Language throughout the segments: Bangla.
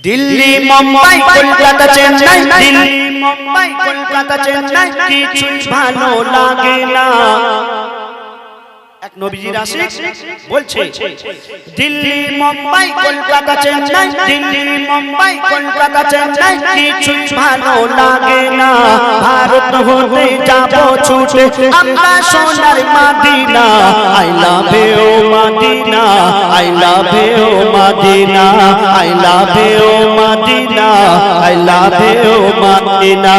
দিল্লি মুম্বাই কলকাতা চেন্নাই, দিল্লি মুম্বাই কলকাতা চেন্নাই, কিছুই ভালো লাগে না। এক নবীজির আশিক বলছে, দিল্লি মুম্বাই কলকাতা চেন্নাই, দিল্লি মুম্বাই কলকাতা চেন্নাই, কিছুই ভালো লাগে না। ভারত হতে যাব ছুটে আমরা সোনার Madina, I love you Medina, I love you Medina, I love you Medina, I love you Medina.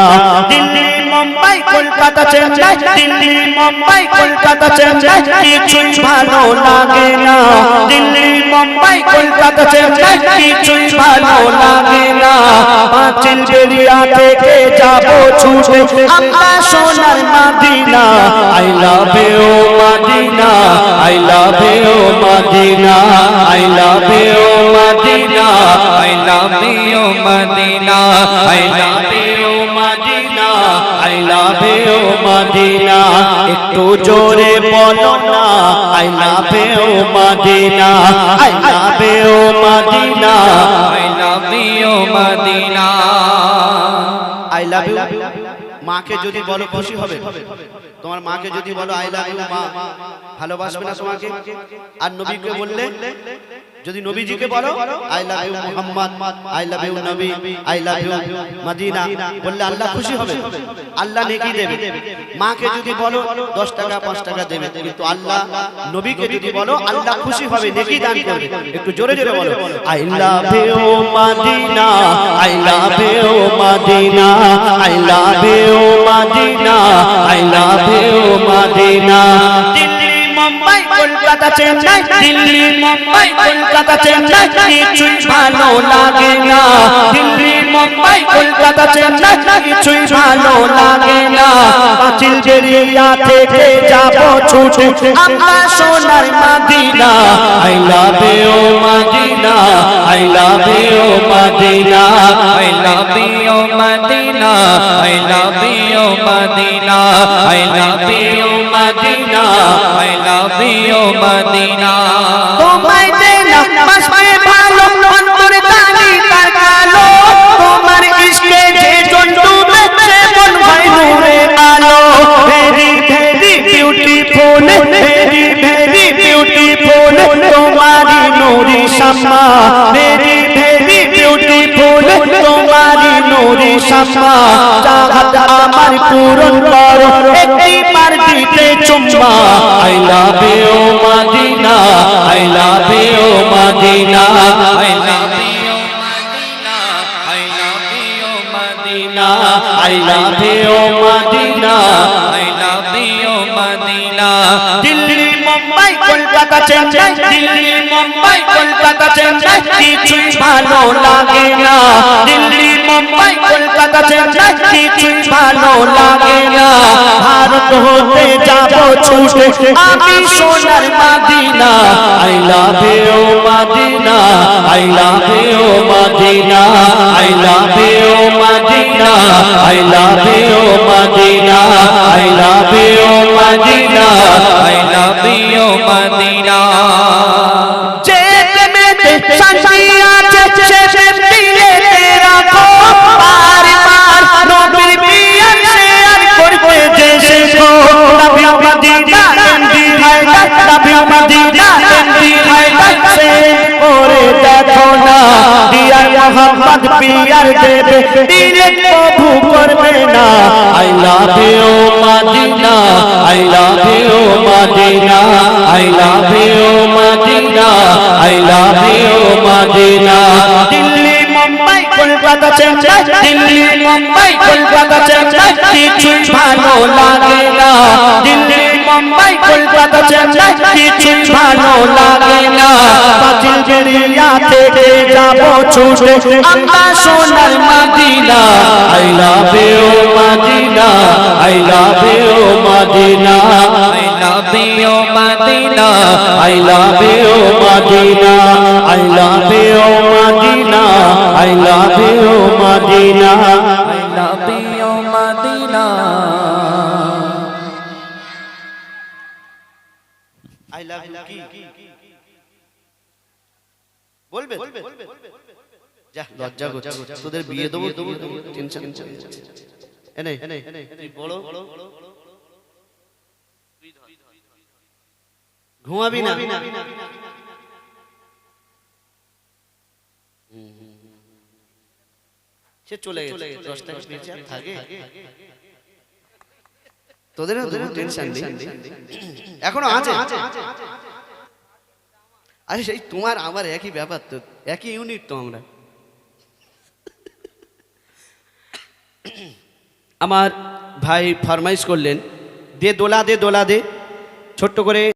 Delhi Mumbai Kolkata Chennai, Delhi Mumbai Kolkata Chennai, কিছুই ভালো লাগে না। দিল্লি মুম্বাই কলকাতা চেন্নাই, কিছুই ভালো লাগে না। পাঁচিল বেরিয়া থেকে যাব ছুটে আমরা সোনার Madina, I love you Medina, I love you Medina, I love you Medina, I love you Medina, I love you Medina, I love you Madina. একটু জোরে বলো না, I love you Medina, I love you Medina, I love you Medina. I love you মাকে যদি বলো খুশি হবে? তোমার মাকে যদি বলো আই লাভ ইউ, মা ভালোবাসবে না তোমাকে? আর নবীকে বললে, যদি নবীজিকে বলো I love you Muhammad, I love you নবী, আই লাভ ইউ মদিনা, বললে আল্লাহ খুশি হবে, আল্লাহ নেকি দেবে। মাকে যদি বলো 10 টাকা 5 টাকা দেবে, কিন্তু আল্লাহ নবীকে যদি বলো আল্লাহ খুশি হবে, নেকি দান করবে। একটু জোরে জোরে বলো, I love you Medina, I love you Medina, I love you Medina, I love you Medina. Delhi Mumbai Kolkata Chennai, Delhi Mumbai Kolkata Chennai, কিছুই ভালো লাগে না। দিল্লি মুম্বাই কলকাতা চেন্নাই, কিছুই ভালো লাগে না। পাঁচিল বেরিয়া থেকে যাব ছুটে আমরা সোনার Madina, I love you Medina, I love you Medina, I love you Medina, I love you Medina, I love you Medina, I love you Madina. তোমায় দেনা বাসবে ভালো অন্তর তালি তার কালো, তোমার ইশকে যে জন্তু বেঁচে মন হয় নূরে আলো। Very very beautiful, very very beautiful, তোমারি নূরি শামা, ভেরি ভেরি বিউটিফুল, তোমারি নূরি শামা। চাহত আমার পূরণ করো একবার দিতে চুম্মা, I love you Medina, I love you Medina, I love you Medina, I love you Medina, I love you Medina, I love you Medina. Delhi Mumbai Kolkata Chennai, Delhi Mumbai Kolkata Chennai, কিছুই ভালো লাগে না। দিল্লি মুম্বাই কলকাতা চেন্নাই, কিছুই ভালো লাগে না। ভারত হতে যাব ছুটে আমি সোনার Madina, I love you Medina, I love you Medina, I love you Medina, I love you Medina, I love you Medina, I love you Madina. যে প্রেমেতে শান্তি আছে সে প্রেমে রাখো, পার পার নবীর পিয়ার শেয়ার করতে যে শেখো। Love you Medina MD Haider, love you Medina MD Haider, সে করে দেখো না। ডিয়ার মোহাম্মদ পিয়ার দেবে দিলে কবু করবে না। I love you Medina, I love you Medina, I love you Medina, I love you Medina. Delhi Mumbai Kolkata Chennai, Delhi Mumbai Kolkata Chennai, কিছুই ভালো লাগে না। দিল্লি মুম্বাই কলকাতা চেন্নাই, কিছুই ভালো লাগে না। পাঁচিল বেরিয়া থেকে যাব ছুটে আমরা সোনার Madina, I love you Medina, I love you Medina, I love you Medina, I love you Medina, I love you Medina, I love you Medina, I love you Medina. I love you কি বলবে? যা লজ্জা করছে, তোদের বিয়ে দেবো টেনশন এনে তুই বড় ঘুমাবি না, সে চলে গেছে 10 টাকা পেয়েছে আর থাকে, তোদের টেনশন নেই এখনো আছে। আরে সেই তোমার আমার একই ব্যাপার তো, একই ইউনিট তো আমরা। আমার ভাই ফরমাইশ করলেন, দে দোলা দে, ছোট্ট করে